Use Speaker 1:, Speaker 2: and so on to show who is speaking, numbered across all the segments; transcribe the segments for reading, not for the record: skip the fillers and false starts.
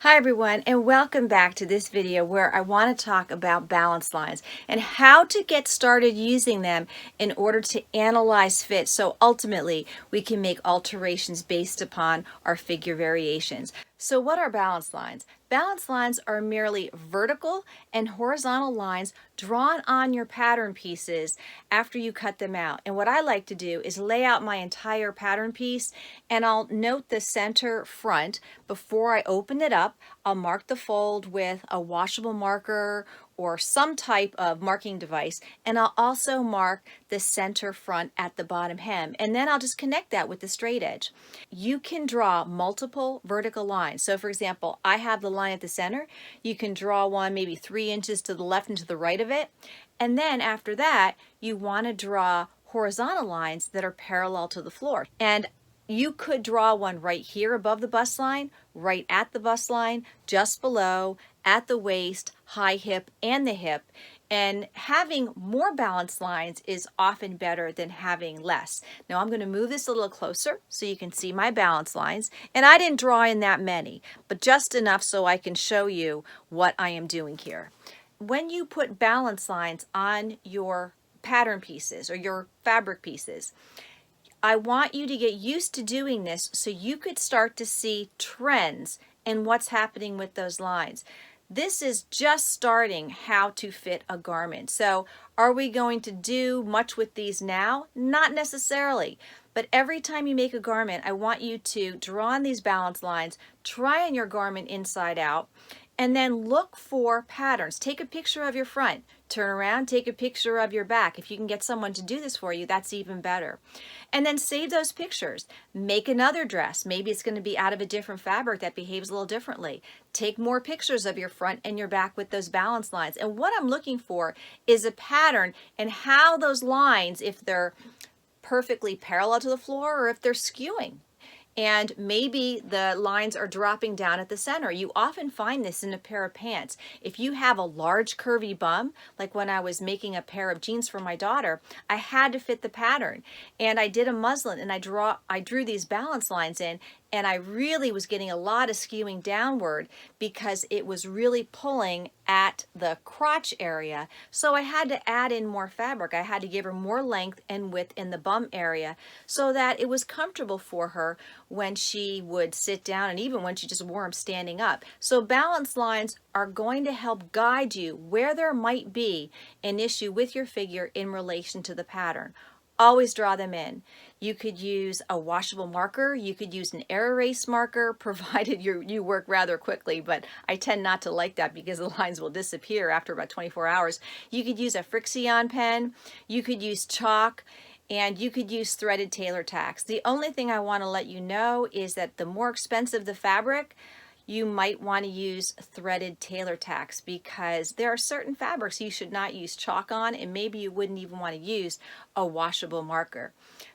Speaker 1: Hi everyone, and welcome back to this video where I want to talk about balance lines and how to get started using them in order to analyze fit, so ultimately we can make alterations based upon our figure variations. So what are balance lines? Balance lines are merely vertical and horizontal lines drawn on your pattern pieces after you cut them out. And what I like to do is lay out my entire pattern piece, and I'll note the center front before I open it up. I'll mark the fold with a washable marker or some type of marking device, and I'll also mark the center front at the bottom hem, and then I'll just connect that with the straight edge. You can draw multiple vertical lines. So for example, I have the line at the center. You can draw one maybe 3 inches to the left and to the right of it, and then after that you want to draw horizontal lines that are parallel to the floor. And you could draw one right here above the bust line, right at the bust line, just below, at the waist, high hip, and the hip. And having more balanced lines is often better than having less. Now I'm going to move this a little closer so you can see my balance lines. And I didn't draw in that many, but just enough so I can show you what I am doing here. When you put balance lines on your pattern pieces or your fabric pieces, I want you to get used to doing this so you could start to see trends in what's happening with those lines. This is just starting how to fit a garment. So are we going to do much with these now? Not necessarily. But every time you make a garment, I want you to draw on these balance lines, try on your garment inside out, and then look for patterns. Take a picture of your front, turn around, take a picture of your back. If you can get someone to do this for you, that's even better. And then save those pictures. Make another dress. Maybe it's going to be out of a different fabric that behaves a little differently. Take more pictures of your front and your back with those balance lines. And what I'm looking for is a pattern and how those lines, if they're perfectly parallel to the floor or if they're skewing. And maybe the lines are dropping down at the center. You often find this in a pair of pants. If you have a large curvy bum, like when I was making a pair of jeans for my daughter, I had to fit the pattern. And I did a muslin and I drew these balance lines in, and I really was getting a lot of skewing downward because it was really pulling at the crotch area. So I had to add in more fabric. I had to give her more length and width in the bum area so that it was comfortable for her when she would sit down and even when she just wore them standing up. So balance lines are going to help guide you where there might be an issue with your figure in relation to the pattern. Always draw them in. You could use a washable marker. You could use an air erase marker, provided you work rather quickly, but I tend not to like that because the lines will disappear after about 24 hours. You could use a Frixion pen. You could use chalk. And you could use threaded tailor tacks. The only thing I want to let you know is that the more expensive the fabric, you might want to use threaded tailor tacks because there are certain fabrics you should not use chalk on, and maybe you wouldn't even want to use a washable marker.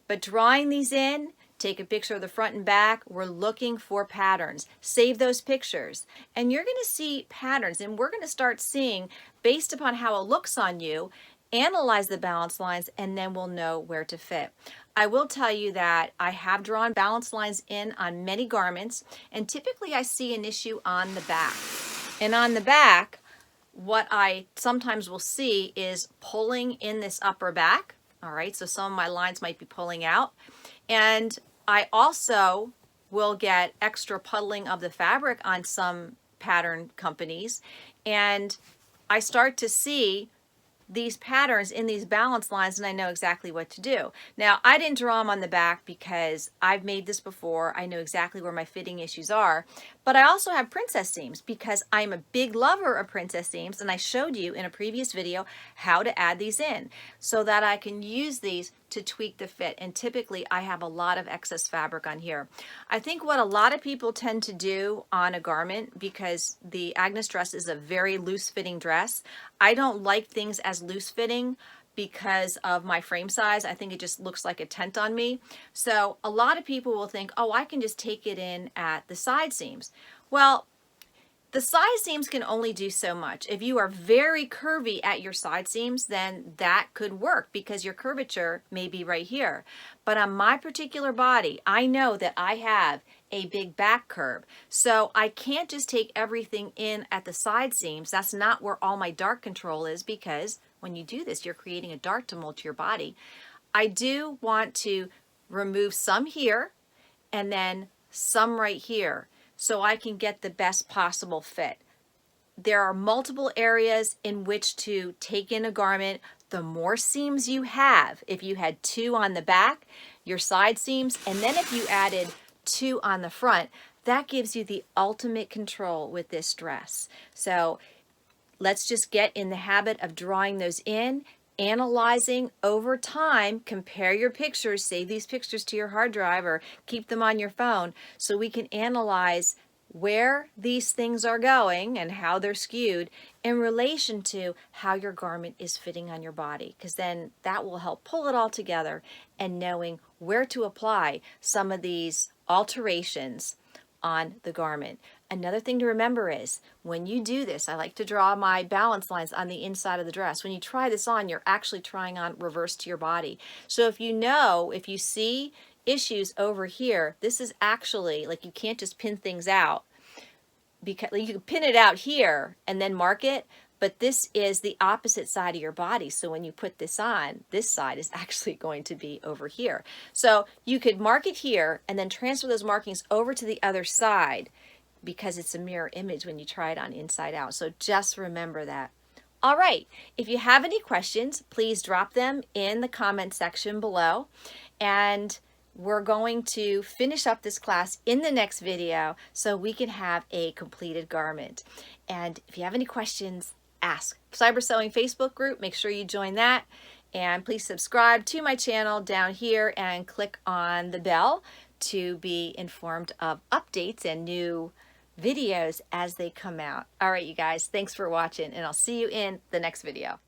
Speaker 1: But drawing these in, take a picture of the front and back. We're looking for patterns. Save those pictures. And you're going to see patterns, and we're going to start seeing, based upon how it looks on you, analyze the balance lines, and then we'll know where to fit. I will tell you that I have drawn balance lines in on many garments, and typically I see an issue on the back. And on the back, what I sometimes will see is pulling in this upper back. All right, so some of my lines might be pulling out. And I also will get extra puddling of the fabric on some pattern companies. And I start to see these patterns in these balance lines, and I know exactly what to do. Now, I didn't draw them on the back because I've made this before. I know exactly where my fitting issues are. But I also have princess seams because I'm a big lover of princess seams, and I showed you in a previous video how to add these in so that I can use these to tweak the fit. And typically I have a lot of excess fabric on here. I think what a lot of people tend to do on a garment, because the Agnes dress is a very loose fitting dress, I don't like things as loose fitting because of my frame size. I think it just looks like a tent on me. So a lot of people will think, oh, I can just take it in at the side seams. Well, the side seams can only do so much. If you are very curvy at your side seams, then that could work because your curvature may be right here. But on my particular body, I know that I have a big back curve. So I can't just take everything in at the side seams. That's not where all my dart control is, because when you do this, you're creating a dart to mold to your body. I do want to remove some here and then some right here so I can get the best possible fit. There are multiple areas in which to take in a garment. The more seams you have, if you had 2 on the back, your side seams, and then if you added 2 on the front, that gives you the ultimate control with this dress. So let's just get in the habit of drawing those in, analyzing over time, compare your pictures, save these pictures to your hard drive or keep them on your phone so we can analyze where these things are going and how they're skewed in relation to how your garment is fitting on your body, because then that will help pull it all together and knowing where to apply some of these alterations on the garment. Another thing to remember is when you do this, I like to draw my balance lines on the inside of the dress. When you try this on, you're actually trying on reverse to your body. So if you see issues over here, this is actually, like, you can't just pin things out, because you can pin it out here and then mark it, but this is the opposite side of your body. So when you put this on, this side is actually going to be over here. So you could mark it here and then transfer those markings over to the other side, because it's a mirror image when you try it on inside out. So just remember that. All right, if you have any questions, please drop them in the comment section below. And we're going to finish up this class in the next video so we can have a completed garment. And if you have any questions, ask. Cyber Sewing Facebook group, make sure you join that. And please subscribe to my channel down here and click on the bell to be informed of updates and new videos as they come out. All right, you guys, thanks for watching, and I'll see you in the next video.